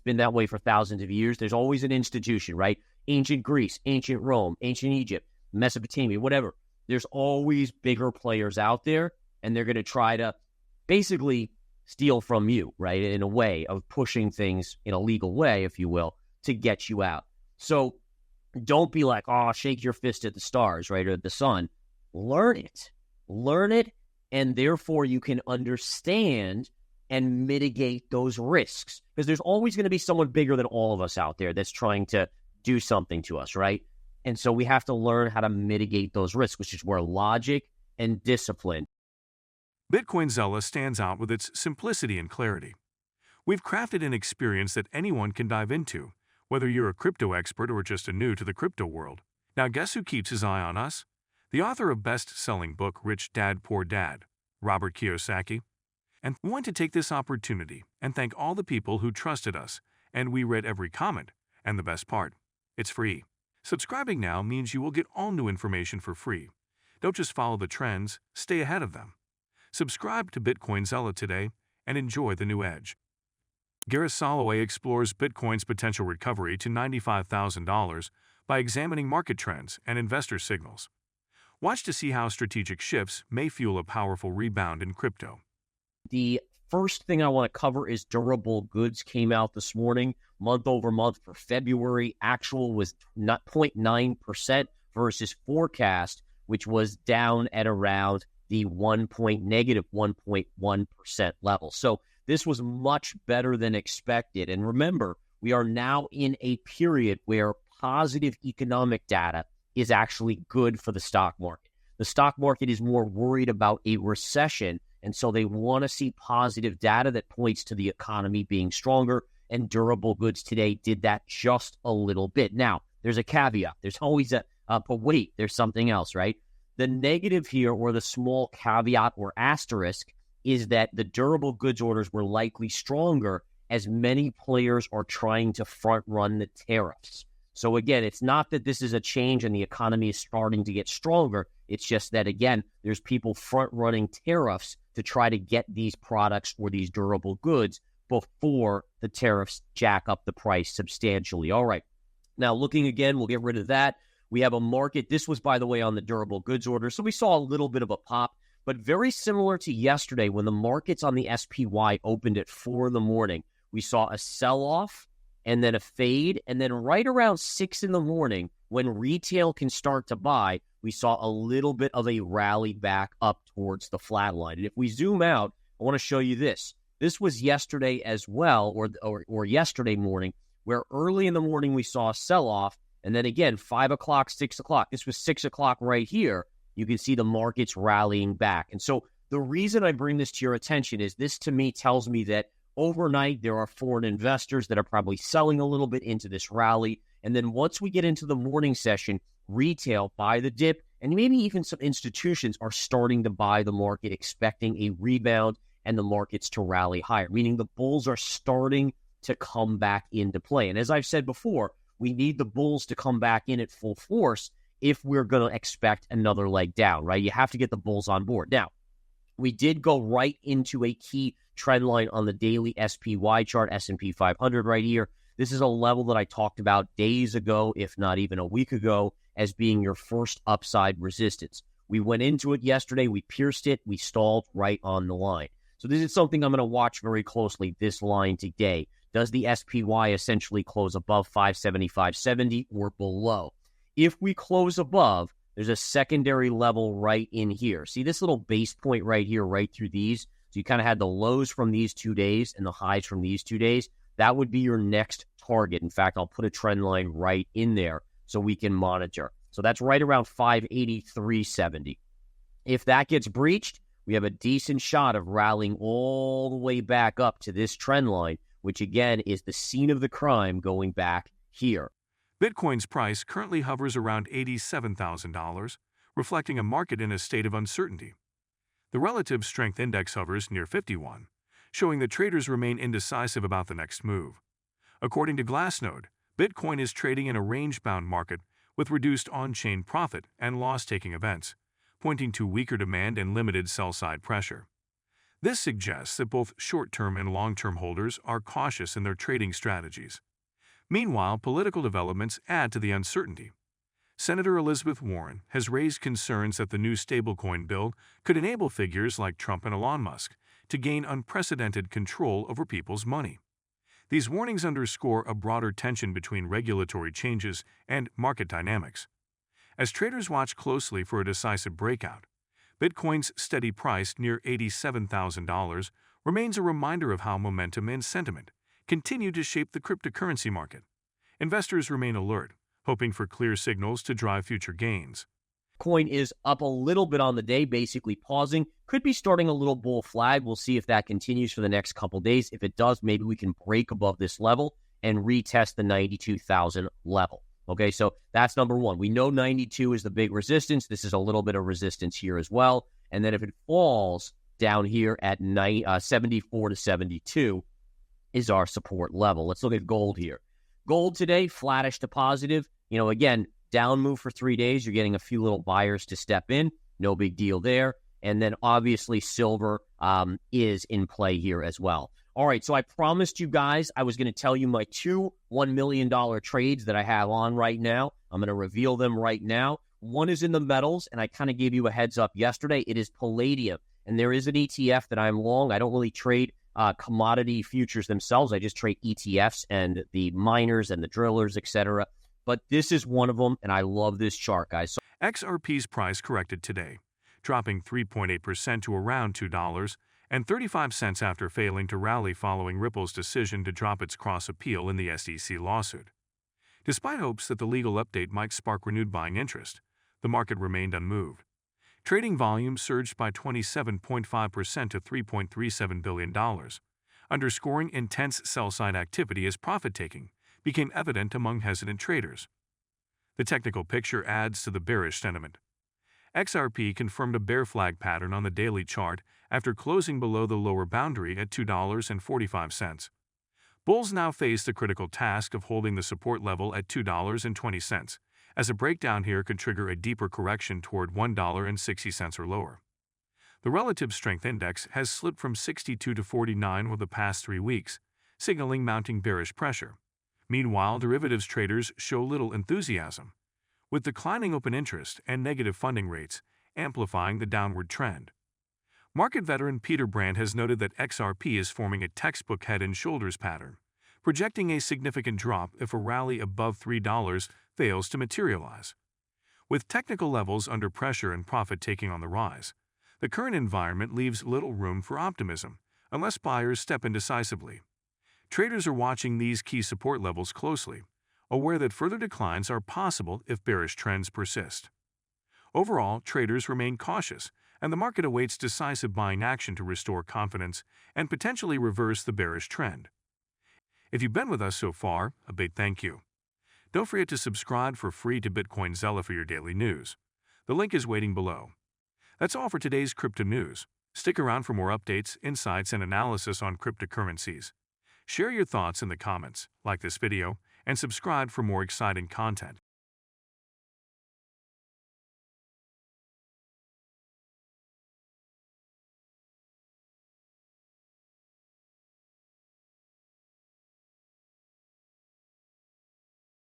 It's been that way for thousands of years. There's always an institution, right? Ancient Greece, ancient Rome, ancient Egypt, Mesopotamia, whatever. There's always bigger players out there, and they're going to try to basically steal from you, right? In a way of pushing things in a legal way, if you will, to get you out. So don't be like, oh, shake your fist at the stars, right? Or the sun. Learn it, and therefore you can understand and mitigate those risks. Because there's always going to be someone bigger than all of us out there that's trying to do something to us, right? And so we have to learn how to mitigate those risks, which is where logic and discipline. Bitcoinzilla stands out with its simplicity and clarity. We've crafted an experience that anyone can dive into, whether you're a crypto expert or just a new to the crypto world. Now guess who keeps his eye on us? The author of best-selling book Rich Dad Poor Dad, Robert Kiyosaki. And we want to take this opportunity and thank all the people who trusted us, and we read every comment. And the best part, it's free. Subscribing now means you will get all new information for free. Don't just follow the trends, stay ahead of them. Subscribe to Bitcoinzilla today and enjoy the new edge. Gareth Soloway explores Bitcoin's potential recovery to $95,000 by examining market trends and investor signals. Watch to see how strategic shifts may fuel a powerful rebound in crypto. The first thing I want to cover is durable goods came out this morning, month over month for February. Actual was not 0.9% versus forecast, which was down at around the negative 1.1% level. So this was much better than expected. And remember, we are now in a period where positive economic data is actually good for the stock market. The stock market is more worried about a recession, and so they want to see positive data that points to the economy being stronger, and durable goods today did that just a little bit. Now, there's a caveat. There's always but wait, there's something else, right? The negative here, or the small caveat or asterisk, is that the durable goods orders were likely stronger as many players are trying to front run the tariffs. So again, it's not that this is a change and the economy is starting to get stronger. It's just that, again, there's people front running tariffs to try to get these products or these durable goods before the tariffs jack up the price substantially. All right. Now, looking again, we'll get rid of that. We have a market. This was, by the way, on the durable goods order. So we saw a little bit of a pop, but very similar to yesterday when the markets on the SPY opened at 4 in the morning. We saw a sell-off and then a fade. And then right around 6 in the morning, when retail can start to buy, we saw a little bit of a rally back up towards the flat line. And if we zoom out, I want to show you this. This was yesterday as well, or yesterday morning, where early in the morning we saw a sell-off. And then again, 5 o'clock, 6 o'clock. This was 6 o'clock right here. You can see the markets rallying back. And so the reason I bring this to your attention is this, to me, tells me that overnight there are foreign investors that are probably selling a little bit into this rally. And then once we get into the morning session, retail buy the dip, and maybe even some institutions are starting to buy the market, expecting a rebound and the markets to rally higher, meaning the bulls are starting to come back into play. And as I've said before, we need the bulls to come back in at full force if we're going to expect another leg down, right? You have to get the bulls on board. Now, we did go right into a key trend line on the daily SPY chart, S&P 500 right here. This is a level that I talked about days ago, if not even a week ago, as being your first upside resistance. We went into it yesterday. We pierced it. We stalled right on the line. So this is something I'm going to watch very closely, this line today. Does the SPY essentially close above 575.70 or below? If we close above, there's a secondary level right in here. See this little base point right here, right through these? So you kind of had the lows from these 2 days and the highs from these 2 days. That would be your next target. In fact, I'll put a trend line right in there so we can monitor. So that's right around 583.70. If that gets breached, we have a decent shot of rallying all the way back up to this trend line, which again is the scene of the crime going back here. Bitcoin's price currently hovers around $87,000, reflecting a market in a state of uncertainty. The relative strength index hovers near 51, showing that traders remain indecisive about the next move. According to Glassnode, Bitcoin is trading in a range-bound market with reduced on-chain profit and loss-taking events, pointing to weaker demand and limited sell-side pressure. This suggests that both short-term and long-term holders are cautious in their trading strategies. Meanwhile, political developments add to the uncertainty. Senator Elizabeth Warren has raised concerns that the new stablecoin bill could enable figures like Trump and Elon Musk to gain unprecedented control over people's money. These warnings underscore a broader tension between regulatory changes and market dynamics. As traders watch closely for a decisive breakout, Bitcoin's steady price near $87,000 remains a reminder of how momentum and sentiment continue to shape the cryptocurrency market. Investors remain alert, hoping for clear signals to drive future gains. Coin is up a little bit on the day, basically pausing. Could be starting a little bull flag. We'll see if that continues for the next couple days. If it does, maybe we can break above this level and retest the 92,000 level. Okay, so that's number one. We know 92 is the big resistance. This is a little bit of resistance here as well. And then if it falls down here at 74 to 72 is our support level. Let's look at gold here. Gold today, flattish to positive. Again, down move for 3 days. You're getting a few little buyers to step in. No big deal there. And then obviously silver is in play here as well. All right, so I promised you guys I was going to tell you my two $1 million trades that I have on right now. I'm going to reveal them right now. One is in the metals, and I kind of gave you a heads up yesterday. It is palladium, and there is an ETF that I'm long. I don't really trade commodity futures themselves. I just trade ETFs and the miners and the drillers, etc. But this is one of them, and I love this chart, guys. So XRP's price corrected today, dropping 3.8% to around $2.35 after failing to rally following Ripple's decision to drop its cross-appeal in the SEC lawsuit. Despite hopes that the legal update might spark renewed buying interest, the market remained unmoved. Trading volume surged by 27.5% to $3.37 billion, underscoring intense sell-side activity as profit-taking became evident among hesitant traders. The technical picture adds to the bearish sentiment. XRP confirmed a bear flag pattern on the daily chart after closing below the lower boundary at $2.45. Bulls now face the critical task of holding the support level at $2.20, as a breakdown here could trigger a deeper correction toward $1.60 or lower. The relative strength index has slipped from 62 to 49 over the past 3 weeks, signaling mounting bearish pressure. Meanwhile, derivatives traders show little enthusiasm, with declining open interest and negative funding rates amplifying the downward trend. Market veteran Peter Brandt has noted that XRP is forming a textbook head and shoulders pattern, projecting a significant drop if a rally above $3 fails to materialize. With technical levels under pressure and profit-taking on the rise, the current environment leaves little room for optimism unless buyers step in decisively. Traders are watching these key support levels closely, aware that further declines are possible if bearish trends persist. Overall, traders remain cautious, and the market awaits decisive buying action to restore confidence and potentially reverse the bearish trend. If you've been with us so far, a big thank you. Don't forget to subscribe for free to Bitcoin Zella for your daily news. The link is waiting below. That's all for today's crypto news. Stick around for more updates, insights, and analysis on cryptocurrencies. Share your thoughts in the comments, like this video, and subscribe for more exciting content.